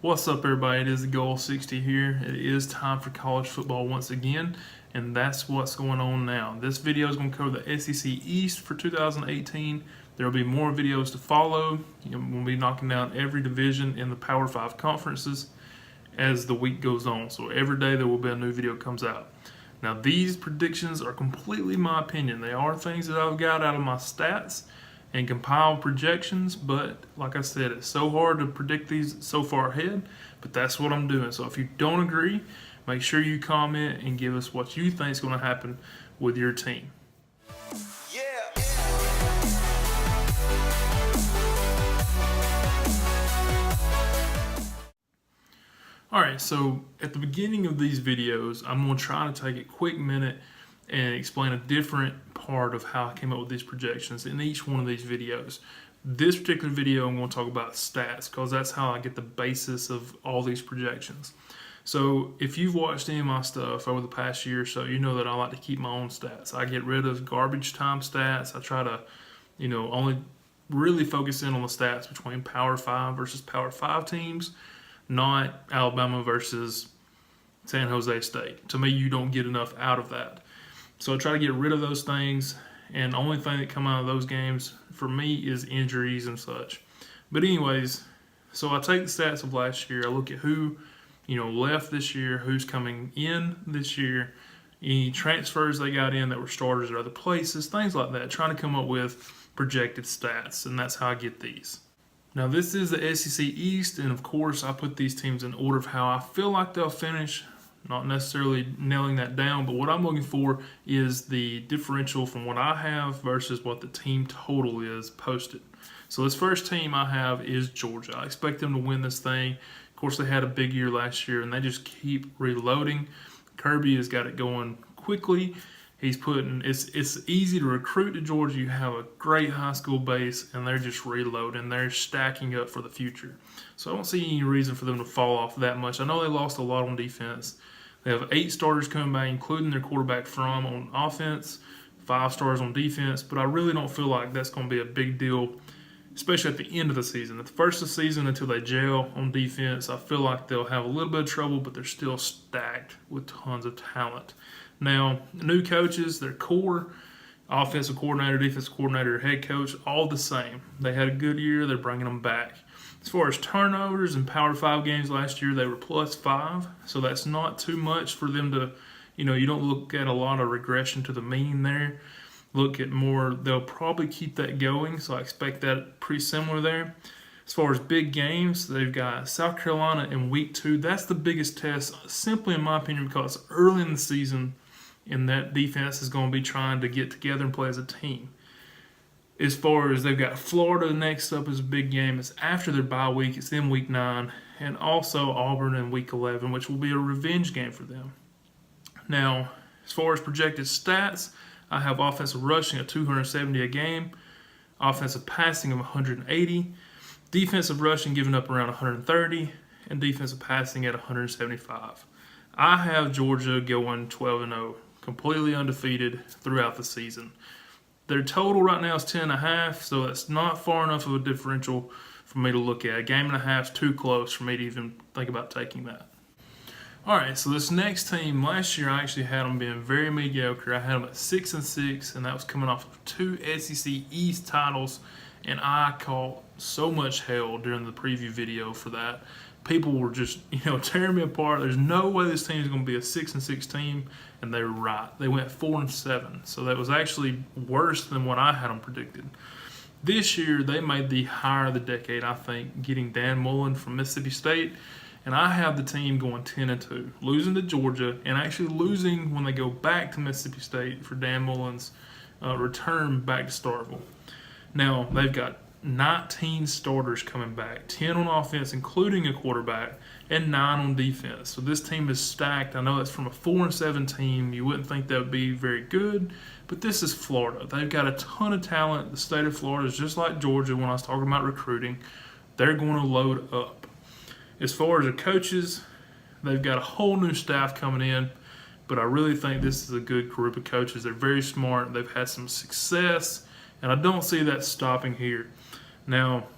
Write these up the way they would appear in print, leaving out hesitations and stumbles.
What's up, everybody? It is Thegoal60 here. It is time for college football once again, and that's what's going on now. This video is going to cover the SEC East for 2018. There will be more videos to follow. We'll be knocking down every division in the Power 5 conferences as the week goes on. So every day there will be a new video that comes out. Now, these predictions are completely my opinion. They are things that I've got out of my stats and compile projections, but like I said, it's so hard to predict these so far ahead, but that's what I'm doing. So if you don't agree, make sure you comment and give us what you think is going to happen with your team. Alright, so at the beginning of these videos, I'm going to try to take a quick minute and explain a different part of how I came up with these projections in each one of these videos. This particular video, I'm going to talk about stats because that's how I get the basis of all these projections. So if you've watched any of my stuff over the past year or so, you know that I like to keep my own stats. I get rid of garbage time stats. I try to, only really focus in on the stats between Power 5 versus Power 5 teams, not Alabama versus San Jose State. To me, you don't get enough out of that. So I try to get rid of those things, and the only thing that come out of those games for me is injuries and such. But anyways, so I take the stats of last year. I look at who, left this year, who's coming in this year, any transfers they got in that were starters at other places, things like that, trying to come up with projected stats, and that's how I get these. Now, this is the SEC East, and of course, I put these teams in order of how I feel like they'll finish. Not necessarily nailing that down, but what I'm looking for is the differential from what I have versus what the team total is posted. So this first team I have is Georgia. I expect them to win this thing. Of course, they had a big year last year, and they just keep reloading. Kirby has got it going quickly. He's putting it's easy to recruit to Georgia. You have a great high school base, and they're just reloading. They're stacking up for the future. So I don't see any reason for them to fall off that much. I know they lost a lot on defense. They have 8 starters coming back, including their quarterback From on offense, 5 stars on defense, but I really don't feel like that's going to be a big deal, especially at the end of the season. At the first of the season, until they gel on defense, I feel like they'll have a little bit of trouble, but they're still stacked with tons of talent. Now, new coaches, their core, offensive coordinator, defensive coordinator, head coach, all the same. They had a good year. They're bringing them back. As far as turnovers in Power 5 games last year, they were +5, so that's not too much for them to, you don't look at a lot of regression to the mean there. Look at more, they'll probably keep that going, so I expect that pretty similar there. As far as big games, they've got South Carolina in week 2. That's the biggest test, simply in my opinion, because early in the season, and that defense is going to be trying to get together and play as a team. As far as they've got Florida next up as a big game, it's after their bye week, it's in week 9, and also Auburn in week 11, which will be a revenge game for them. Now, as far as projected stats, I have offensive rushing at 270 a game, offensive passing of 180, defensive rushing giving up around 130, and defensive passing at 175. I have Georgia going 12-0, completely undefeated throughout the season. Their total right now is 10.5, so that's not far enough of a differential for me to look at. A game and a half is too close for me to even think about taking that. All right, so this next team, last year I actually had them being very mediocre. I had them at 6-6, and that was coming off of 2 SEC East titles, and I caught so much hell during the preview video for that. People were just, tearing me apart. There's no way this team is going to be a 6-6 team, and they were right. They went 4-7, so that was actually worse than what I had them predicted. This year, they made the hire of the decade, I think, getting Dan Mullen from Mississippi State, and I have the team going 10-2, losing to Georgia, and actually losing when they go back to Mississippi State for Dan Mullen's return back to Starkville. Now, they've got 19 starters coming back, 10 on offense, including a quarterback, and 9 on defense. So this team is stacked. I know that's from a 4-7 team. You wouldn't think that would be very good, but this is Florida. They've got a ton of talent. The state of Florida is just like Georgia when I was talking about recruiting. They're going to load up. As far as the coaches, they've got a whole new staff coming in, but I really think this is a good group of coaches. They're very smart. They've had some success, and I don't see that stopping here. Now,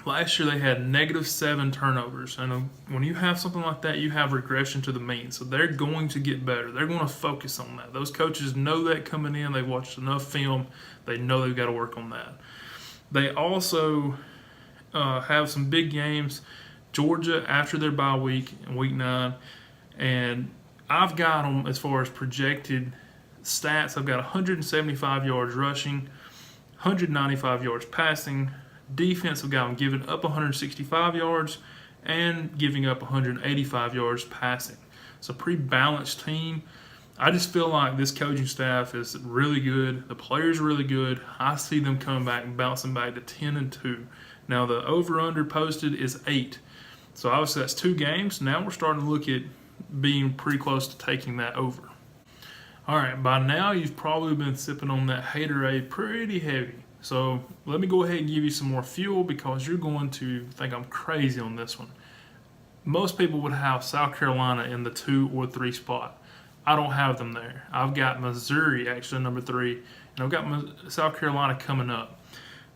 Last year they had -7 turnovers, and when you have something like that, you have regression to the mean. So they're going to get better. They're going to focus on that. Those coaches know that coming in. They've watched enough film. They know they've got to work on that. They also have some big games. Georgia after their bye week in week 9, and I've got them as far as projected stats. I've got 175 yards rushing, 195 yards passing. Defense, I've got them giving up 165 yards and giving up 185 yards passing. It's a pretty balanced team. I just feel like this coaching staff is really good. The players are really good. I see them coming back and bouncing back to 10-2. Now the over/under posted is 8. So obviously that's 2 games. Now we're starting to look at being pretty close to taking that over. All right, by now you've probably been sipping on that haterade pretty heavy. So let me go ahead and give you some more fuel because you're going to think I'm crazy on this one. Most people would have South Carolina in the 2 or 3 spot. I don't have them there. I've got Missouri actually number 3, and I've got South Carolina coming up.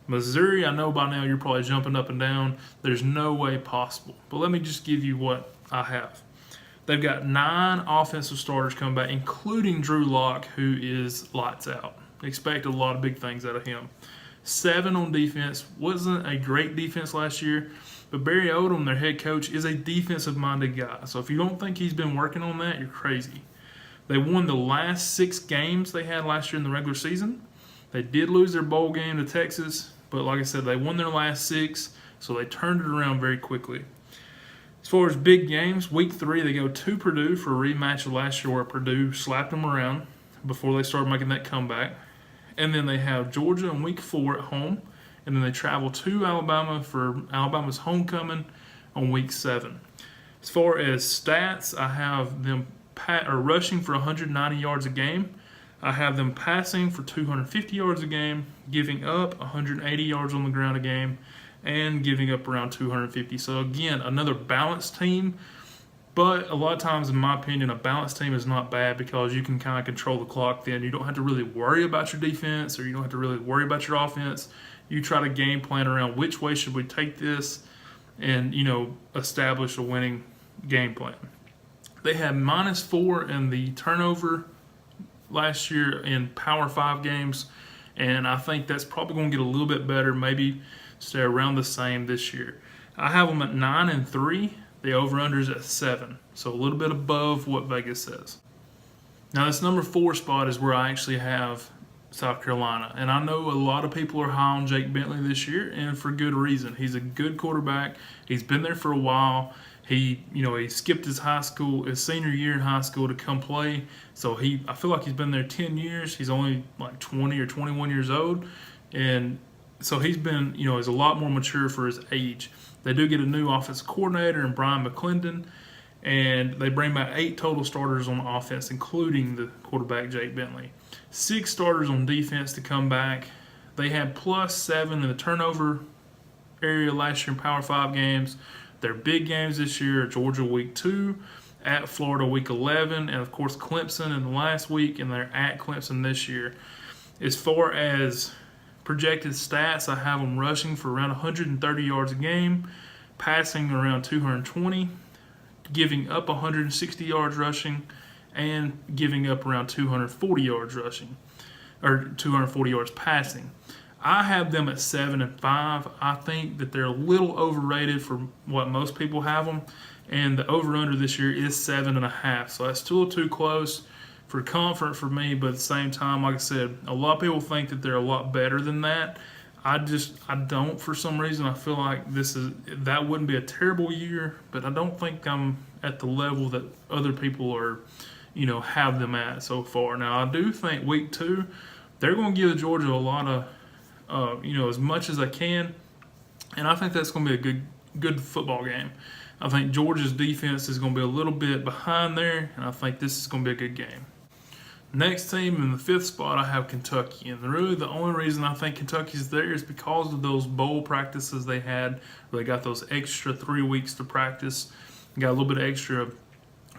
Missouri, I know by now you're probably jumping up and down. There's no way possible. But let me just give you what I have. They've got 9 offensive starters coming back, including Drew Lock, who is lights out. Expect a lot of big things out of him. 7 on defense. Wasn't a great defense last year, but Barry Odom, their head coach, is a defensive-minded guy. So if you don't think he's been working on that, you're crazy. They won the last 6 games they had last year in the regular season. They did lose their bowl game to Texas, but like I said, they won their last 6, so they turned it around very quickly. As far as big games, week 3 they go to Purdue for a rematch of last year where Purdue slapped them around before they started making that comeback. And then they have Georgia in week 4 at home, and then they travel to Alabama for Alabama's homecoming on week 7. As far as stats, I have them rushing for 190 yards a game. I have them passing for 250 yards a game, giving up 180 yards on the ground a game, and giving up around 250. So again, another balanced team. But a lot of times, in my opinion, a balanced team is not bad because you can kind of control the clock then. You don't have to really worry about your defense or you don't have to really worry about your offense. You try to game plan around which way should we take this and, establish a winning game plan. They had -4 in the turnover last year in Power 5 games, and I think that's probably going to get a little bit better, maybe stay around the same this year. I have them at 9-3. The over-under is at 7, so a little bit above what Vegas says. Now, this number 4 spot is where I actually have South Carolina, and I know a lot of people are high on Jake Bentley this year, and for good reason. He's a good quarterback. He's been there for a while. He skipped his senior year in high school to come play. So I feel like he's been there 10 years. He's only like 20 or 21 years old, and so he's been, he's a lot more mature for his age. They do get a new offensive coordinator in Brian McClendon, and they bring back 8 total starters on offense, including the quarterback, Jake Bentley. 6 starters on defense to come back. They had +7 in the turnover area last year in Power 5 games. Their big games this year are Georgia week 2, at Florida week 11, and of course Clemson in the last week, and they're at Clemson this year. As far as projected stats, I have them rushing for around 130 yards a game, passing around 220, giving up 160 yards rushing, and giving up around 240 yards rushing, or 240 yards passing. I have them at 7-5. I think that they're a little overrated for what most people have them, and the over/under this year is 7.5. So that's still too close for comfort for me, but at the same time, like I said, a lot of people think that they're a lot better than that. I don't for some reason. I feel like that wouldn't be a terrible year, but I don't think I'm at the level that other people are, have them at so far. Now, I do think week 2, they're going to give Georgia a lot of, as much as they can, and I think that's going to be a good football game. I think Georgia's defense is going to be a little bit behind there, and I think this is going to be a good game. Next team in the 5th spot, I have Kentucky, and really the only reason I think Kentucky's there is because of those bowl practices they had. They got those extra 3 weeks to practice, got a little bit of extra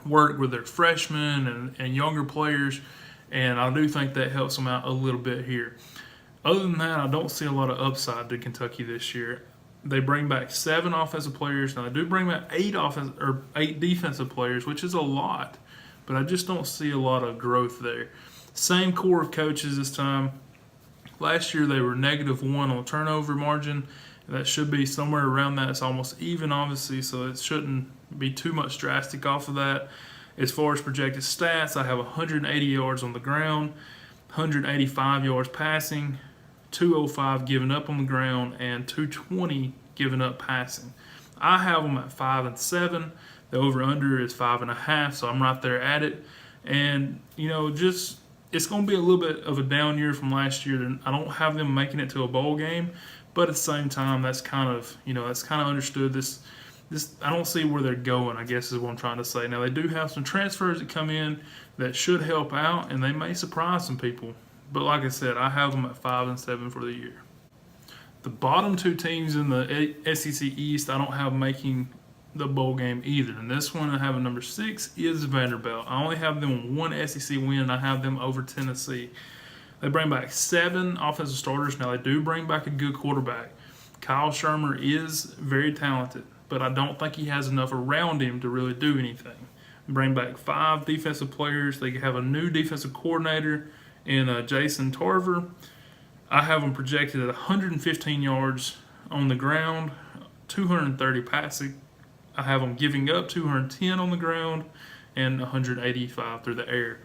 work with their freshmen and younger players, and I do think that helps them out a little bit here. Other than that, I don't see a lot of upside to Kentucky this year. They bring back 7 offensive players. Now they do bring back 8 defensive players, which is a lot, but I just don't see a lot of growth there. Same core of coaches this time. Last year they were -1 on turnover margin. That should be somewhere around that. It's almost even, obviously, so it shouldn't be too much drastic off of that. As far as projected stats, I have 180 yards on the ground, 185 yards passing, 205 given up on the ground, and 220 given up passing. I have them at 5 and 7. The over/under is 5.5, so I'm right there at it. And just it's going to be a little bit of a down year from last year. I don't have them making it to a bowl game, but at the same time, that's kind of understood. This I don't see where they're going, I guess is what I'm trying to say. Now they do have some transfers that come in that should help out, and they may surprise some people. But like I said, I have them at 5 and 7 for the year. The bottom 2 teams in the SEC East, I don't have making the bowl game either. And this one I have at number 6 is Vanderbilt. I only have them 1 SEC win, and I have them over Tennessee. They bring back 7 offensive starters. Now, they do bring back a good quarterback. Kyle Shermer is very talented, but I don't think he has enough around him to really do anything. Bring back 5 defensive players. They have a new defensive coordinator in Jason Tarver. I have them projected at 115 yards on the ground, 230 passing. I have them giving up 210 on the ground and 185 through the air.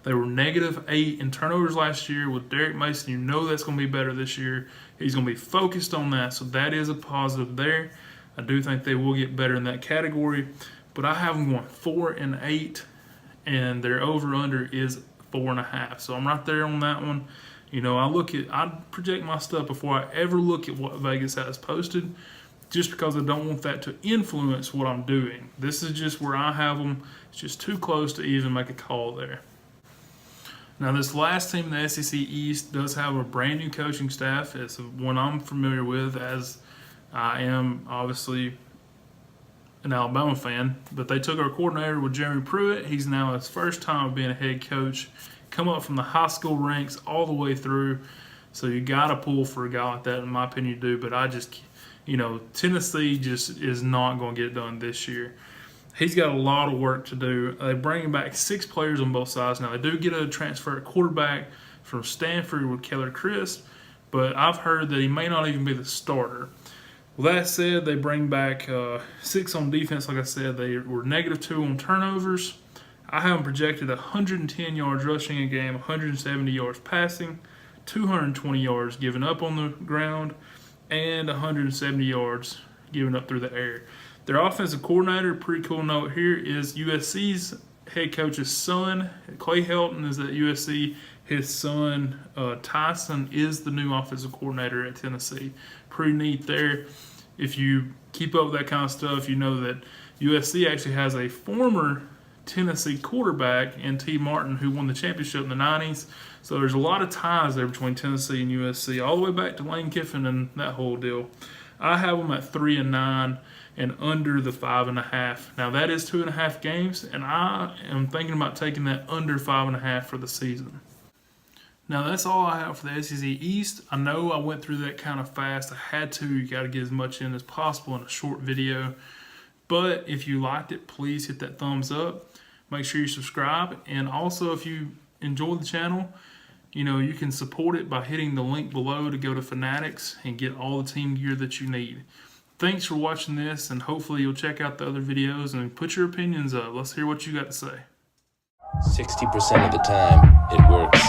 They were -8 in turnovers last year. With Derek Mason, that's going to be better this year. He's going to be focused on that, so that is a positive there. I do think they will get better in that category, but I have them going 4 and 8, and their over/under is 4.5. So I'm right there on that one. I project my stuff before I ever look at what Vegas has posted, just because I don't want that to influence what I'm doing. This is just where I have them. It's just too close to even make a call there. Now, this last team in the SEC East does have a brand new coaching staff. It's one I'm familiar with, as I am obviously an Alabama fan. But they took our coordinator with Jeremy Pruitt. He's now his first time of being a head coach. Come up from the high school ranks all the way through. So you got to pull for a guy like that, in my opinion, you do. But I just, Tennessee just is not going to get it done this year. He's got a lot of work to do. They bring back 6 players on both sides. Now, they do get a transfer at quarterback from Stanford with Keller Crisp, but I've heard that he may not even be the starter. Well, that said, they bring back 6 on defense. Like I said, they were -2 on turnovers. I have them projected 110 yards rushing a game, 170 yards passing, 220 yards given up on the ground, and 170 yards given up through the air. Their offensive coordinator, pretty cool note here, is USC's head coach's son. Clay Helton is at USC. His son, Tyson, is the new offensive coordinator at Tennessee. Pretty neat there. If you keep up with that kind of stuff, you know that USC actually has a former Tennessee quarterback in T. Martin who won the championship in the 90s. So there's a lot of ties there between Tennessee and USC, all the way back to Lane Kiffin and that whole deal. I have them at 3 and 9 and under the 5.5. Now that is 2.5 games, and I am thinking about taking that under 5.5 for the season. Now that's all I have for the SEC East. I know I went through that kind of fast. I had to. You got to get as much in as possible in a short video. But if you liked it, please hit that thumbs up. Make sure you subscribe. And also, if you enjoy the channel, you can support it by hitting the link below to go to Fanatics and get all the team gear that you need. Thanks for watching this, and hopefully you'll check out the other videos and put your opinions up. Let's hear what you got to say. 60% of the time, it works.